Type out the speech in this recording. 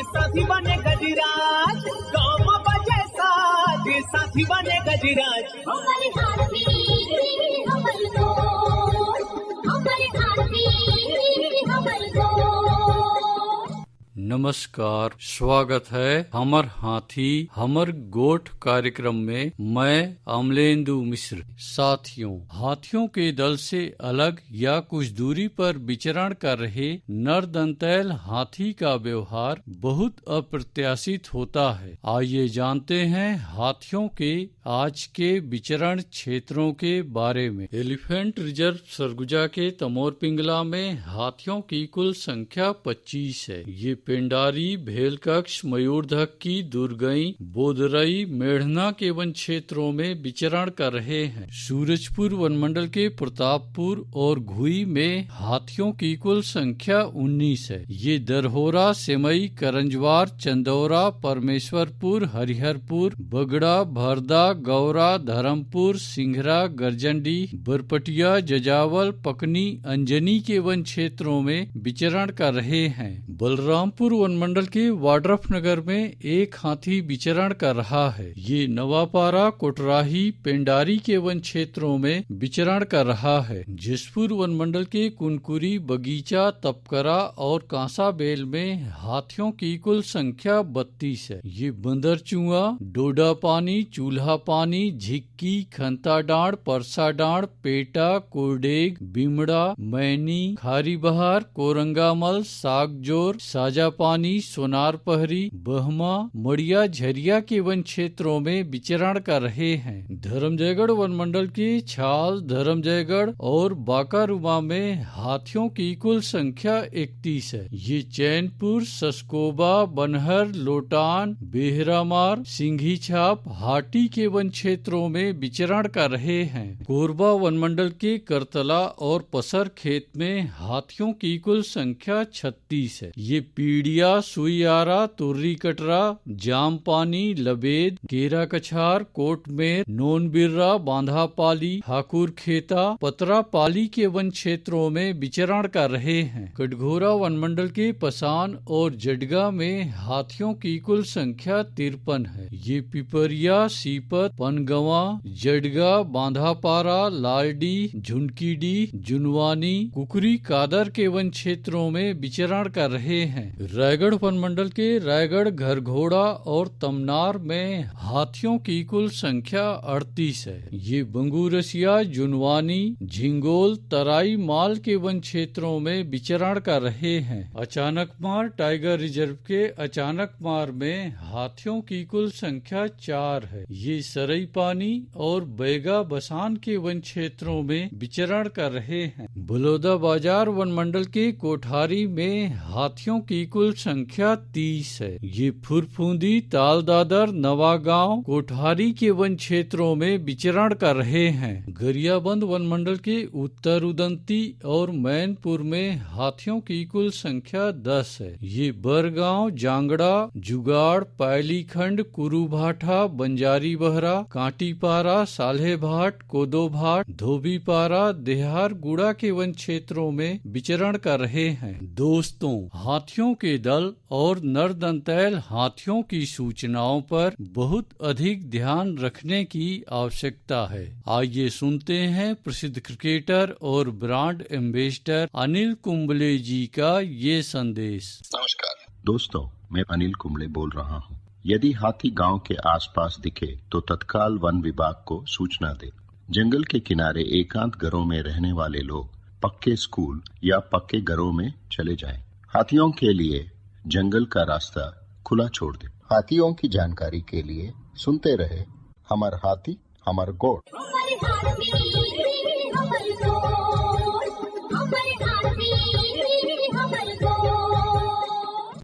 साथी बने गजराज, गाँव में बजे साज साथी बने गजराज। हमारे हाथी हमारे दोस्त, हमारे हाथी हमारे दोस्त। नमस्कार, स्वागत है हमर हाथी हमर गोठ कार्यक्रम में। मैं अमलेंदु मिश्र। साथियों, हाथियों के दल से अलग या कुछ दूरी पर विचरण कर रहे नर दंतैल हाथी का व्यवहार बहुत अप्रत्याशित होता है। आइए जानते हैं हाथियों के आज के विचरण क्षेत्रों के बारे में। एलिफेंट रिजर्व सरगुजा के तमोर पिंगला में हाथियों की कुल संख्या 25 है। ये पेंडारी, भेलकक्ष, मयूरधक्की, दुर्गई, बोदरई, मेढ़ना के वन क्षेत्रों में विचरण कर रहे हैं। सूरजपुर वनमंडल के प्रतापपुर और घुई में हाथियों की कुल संख्या 19 है। ये दरहोरा, सेमई, करंजवार, चंदौरा, परमेश्वरपुर, हरिहरपुर, बगड़ा, भरदा, गौरा, धर्मपुर, सिंघरा, गर्जंडी, बरपटिया, जजावल, पकनी, अंजनी के वन क्षेत्रों में विचरण कर रहे हैं। बलरामपुर वनमंडल के वाड्रफ नगर में एक हाथी विचरण कर रहा है। ये नवापारा, कोटराही, पेंडारी के वन क्षेत्रों में विचरण कर रहा है। जसपुर वनमंडल के कुनकुरी, बगीचा, तपकरा और कांसाबेल में हाथियों की कुल संख्या 32 है। ये बंदरचुआ, डोडा पानी, चूल्हा पानी, झिक्की, खंता डांड, परसा डांड, पेटा, कोरडेग, बिमड़ा, मैनी, खारी बहार, कोरंगामल, सागजोर, साजा पानी, सोनार पहरी, बहमा, मड़िया, झरिया के वन क्षेत्रों में विचरण कर रहे हैं। धर्मजयगढ़ वनमंडल के छाल, धर्मजयगढ़ और बाकारुमा में हाथियों की कुल संख्या 31 है। ये चैनपुर, सस्कोबा, बनहर, लोटान, बेहरामार, सिंघी छाप, हाटी के वन क्षेत्रों में विचरण कर रहे हैं। कोरबा वनमंडल के करतला और पसर खेत में हाथियों की कुल संख्या 36 है। ये पीड़िया, सुइयारा, तुर्री कटरा, जामपानी, लबेद, केरा कछार, कोटमेर, नोनबिर्रा, बांधापाली, ठाकुर खेता, पतरापाली के वन क्षेत्रों में विचरण कर रहे हैं। कटघोरा वनमंडल के पसान और जडगा में हाथियों की कुल संख्या 53 है। ये पिपरिया, सीपत, पनगवा, जडगा, बांधापारा, लालडी, झुनकीडी, जुनवानी, कुकरी, कादर के वन क्षेत्रों में विचरण कर रहे हैं। रायगढ़ वनमंडल के रायगढ़, घरघोड़ा और तमनार में हाथियों की कुल संख्या 38 है। ये बंगूरसिया, जुनवानी, झिंगोल, तराई माल के वन क्षेत्रों में विचरण कर रहे हैं। अचानकमार टाइगर रिजर्व के अचानकमार में हाथियों की कुल संख्या 4 है। ये सरई पानी और बैगा बसान के वन क्षेत्रों में विचरण कर रहे हैं। बलौदा बाजार वनमंडल के कोठारी में हाथियों की कुल संख्या 30 है। ये फुरफुंदी, तालदादर, नवागांव, कोठारी के वन क्षेत्रों में विचरण कर रहे हैं। गरियाबंद वनमंडल के उत्तर उदंती और मैनपुर में हाथियों की कुल संख्या 10 है। ये बरगांव, जांगड़ा, जुगाड़, पायलीखंड, कुरुभाठा, बंजारी बहरा, कांटीपारा, साल्हेभाट, कोदोभाट, धोबीपारा, देहार गुड़ा के वन क्षेत्रों में विचरण कर रहे हैं। दोस्तों, हाथियों के दल और नरदंतैल हाथियों की सूचनाओं पर बहुत अधिक ध्यान रखने की आवश्यकता है। आइए सुनते हैं प्रसिद्ध क्रिकेटर और ब्रांड एम्बेसडर अनिल कुंबले जी का ये संदेश। नमस्कार दोस्तों, मैं अनिल कुंबले बोल रहा हूँ। यदि हाथी गांव के आसपास दिखे तो तत्काल वन विभाग को सूचना दे। जंगल के किनारे एकांत घरों में रहने वाले लोग पक्के स्कूल या पक्के घरों में चले जाएं। हाथियों के लिए जंगल का रास्ता खुला छोड़ दे। हाथियों की जानकारी के लिए सुनते रहे हमार हाथी हमार गोठ।